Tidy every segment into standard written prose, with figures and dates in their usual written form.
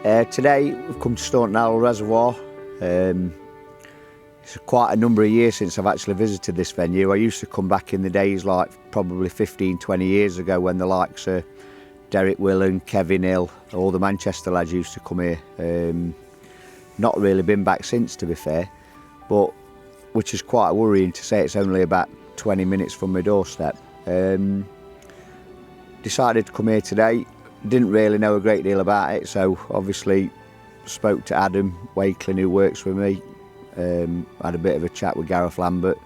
Today we've come to Staunton Harold Reservoir. It's quite a number of years since I've actually visited this venue. I used to come back in the days like probably 15-20 years ago when the likes of Derek Willan, Kevin Hill, all the Manchester lads used to come here. Not really been back since, to be fair, but which is quite worrying to say it's only about 20 minutes from my doorstep. Decided to come here today. Didn't really know a great deal about it, so obviously spoke to Adam Wakelin, who works with me. Had a bit of a chat with Gareth Lambert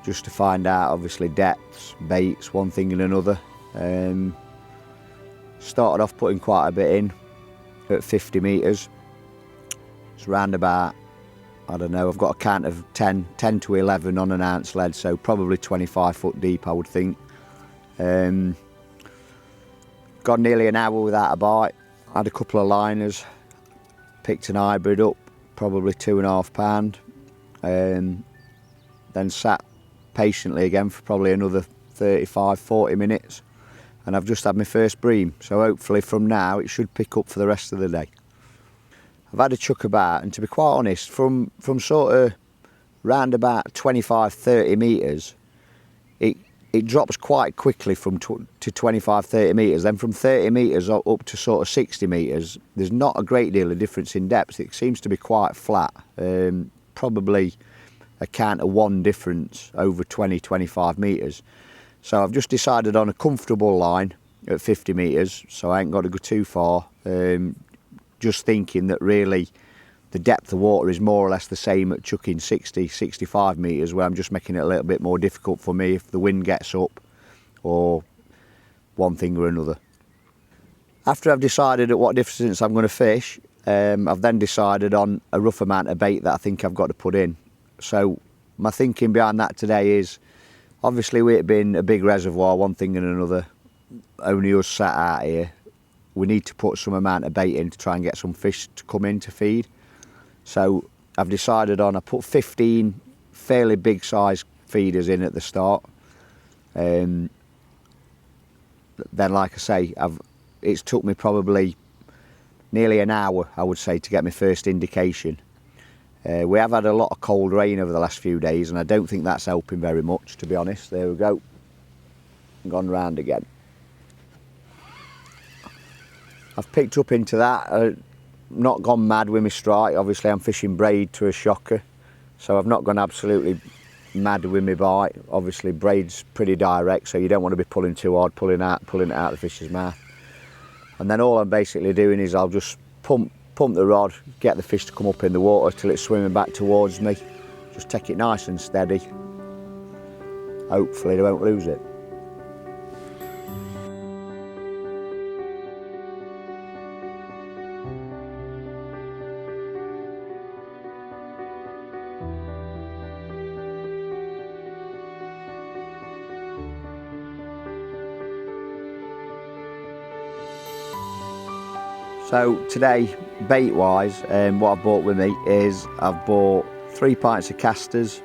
just to find out obviously depths, baits, one thing and another. Started off putting quite a bit in at 50 metres. It's round about, I don't know, I've got a count of 10 to 11 on an ounce lead, so probably 25 foot deep I would think. Got nearly an hour without a bite. Had a couple of liners, picked an hybrid up, probably 2.5 pound, then sat patiently again for probably another 35-40 minutes, and I've just had my first bream, so hopefully from now it should pick up for the rest of the day. I've had a chuck about, and to be quite honest, from sort of round about 25-30 metres, it drops quite quickly from to 25-30 metres. Then from 30 metres up to sort of 60 metres, there's not a great deal of difference in depth. It seems to be quite flat, probably a count of one difference over 20-25 metres. So I've just decided on a comfortable line at 50 metres, so I ain't got to go too far. Just thinking that really the depth of water is more or less the same at chucking 60-65 metres, where I'm just making it a little bit more difficult for me if the wind gets up or one thing or another. After I've decided at what distance I'm going to fish, I've then decided on a rough amount of bait that I think I've got to put in. So my thinking behind that today is, obviously with it being a big reservoir, one thing and another, only us sat out here, we need to put some amount of bait in to try and get some fish to come in to feed. So I've decided on, I put 15 fairly big size feeders in at the start. Then like I say, it's took me probably nearly an hour, I would say, to get my first indication. We have had a lot of cold rain over the last few days, and I don't think that's helping very much, to be honest. There we go, gone round again. I've picked up into that. Not gone mad with my strike. Obviously I'm fishing braid to a shocker, so I've not gone absolutely mad with my bite. Obviously braid's pretty direct, so you don't want to be pulling too hard, pulling it out of the fish's mouth. And then all I'm basically doing is I'll just pump the rod, get the fish to come up in the water till it's swimming back towards me. Just take it nice and steady. Hopefully I won't lose it. So today, bait wise, what I've bought with me is I've bought 3 pints of casters,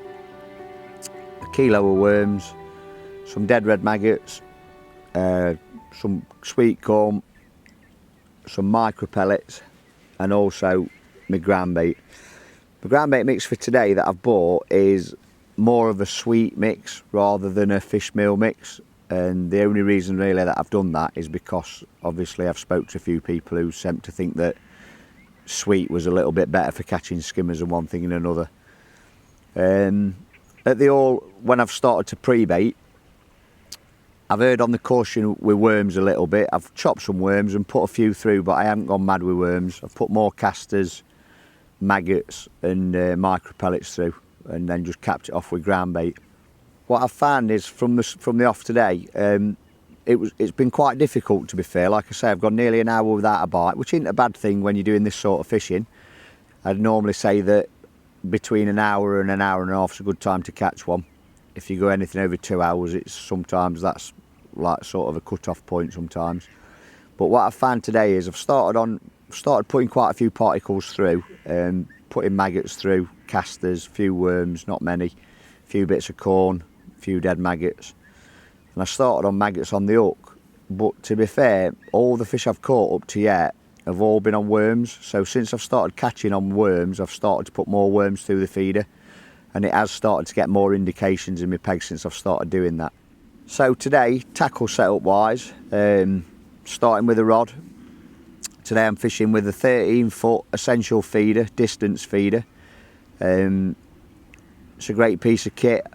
a kilo of worms, some dead red maggots, some sweet corn, some micro pellets, and also my ground bait. The ground bait mix for today that I've bought is more of a sweet mix rather than a fish meal mix. And the only reason really that I've done that is because obviously I've spoke to a few people who seem to think that sweet was a little bit better for catching skimmers and one thing and another. When I've started to pre-bait, I've heard on the caution with worms a little bit. I've chopped some worms and put a few through, but I haven't gone mad with worms. I've put more casters, maggots and micro pellets through, and then just capped it off with ground bait. What I've found is from the off today, it's been quite difficult, to be fair. Like I say, I've gone nearly an hour without a bite, which isn't a bad thing when you're doing this sort of fishing. I'd normally say that between an hour and a half is a good time to catch one. If you go anything over 2 hours, that's like sort of a cut-off point sometimes. But what I've found today is I've started putting quite a few particles through, putting maggots through, casters, few worms, not many, a few bits of corn, few dead maggots, and I started on maggots on the hook. But to be fair, all the fish I've caught up to yet have all been on worms. So since I've started catching on worms, I've started to put more worms through the feeder, and it has started to get more indications in my peg since I've started doing that. So today, tackle setup wise, starting with a rod. Today I'm fishing with a 13-foot essential feeder, distance feeder. It's a great piece of kit.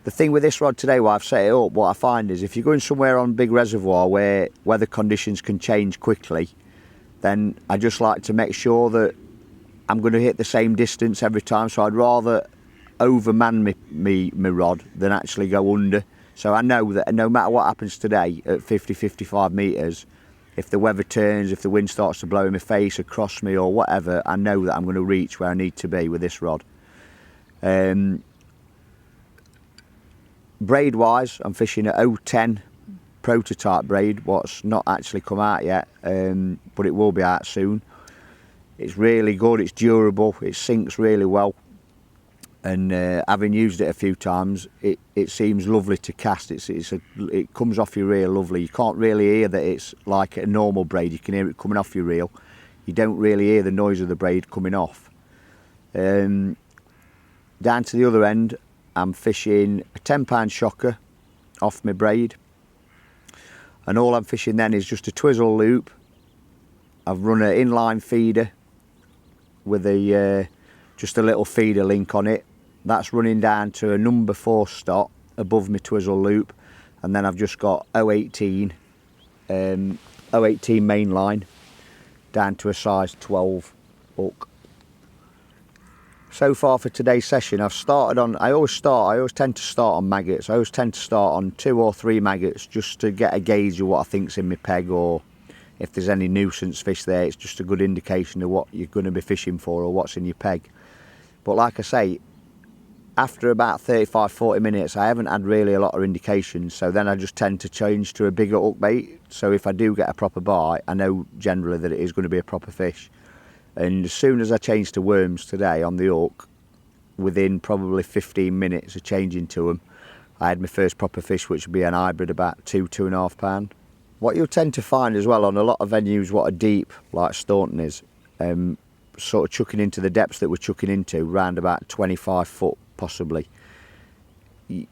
The thing with this rod today, while I've set it up, what I find is if you're going somewhere on a big reservoir where weather conditions can change quickly, then I just like to make sure that I'm going to hit the same distance every time. So I'd rather overman my rod than actually go under. So I know that no matter what happens today at 50-55 metres, if the weather turns, if the wind starts to blow in my face, across me or whatever, I know that I'm going to reach where I need to be with this rod. Braid wise, I'm fishing at 010 prototype braid, what's not actually come out yet, but it will be out soon. It's really good, it's durable, it sinks really well, and having used it a few times, it seems lovely to cast. It comes off your reel lovely. You can't really hear that it's like a normal braid. You can hear it coming off your reel. You don't really hear the noise of the braid coming off. Down to the other end, I'm fishing a 10-pound shocker off my braid, and all I'm fishing then is just a twizzle loop. I've run an inline feeder with just a little feeder link on it. That's running down to a number 4 stop above my twizzle loop, and then I've just got 018 main line down to a size 12 hook. So far for today's session, I've started on, I always tend to start on maggots. I always tend to start on 2 or 3 maggots just to get a gauge of what I think's in my peg, or if there's any nuisance fish there, it's just a good indication of what you're going to be fishing for or what's in your peg. But like I say, after about 35-40 minutes, I haven't had really a lot of indications, so then I just tend to change to a bigger hook bait. So if I do get a proper bite, I know generally that it is going to be a proper fish. And as soon as I changed to worms today on the hook, within probably 15 minutes of changing to them, I had my first proper fish, which would be an hybrid about 2-2.5 pound. What you'll tend to find as well on a lot of venues what are deep, like Staunton is, sort of chucking into the depths that we're chucking into, round about 25 foot possibly.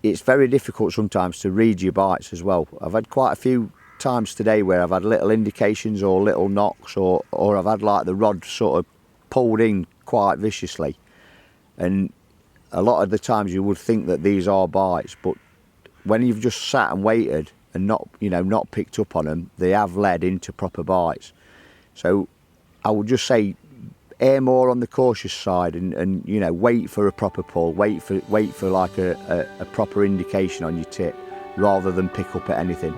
It's very difficult sometimes to read your bites as well. I've had quite a few times today where I've had little indications or little knocks, or I've had like the rod sort of pulled in quite viciously, and a lot of the times you would think that these are bites, but when you've just sat and waited and not picked up on them, they have led into proper bites. So I would just say err more on the cautious side, and wait for a proper pull, wait for like a proper indication on your tip, rather than pick up at anything.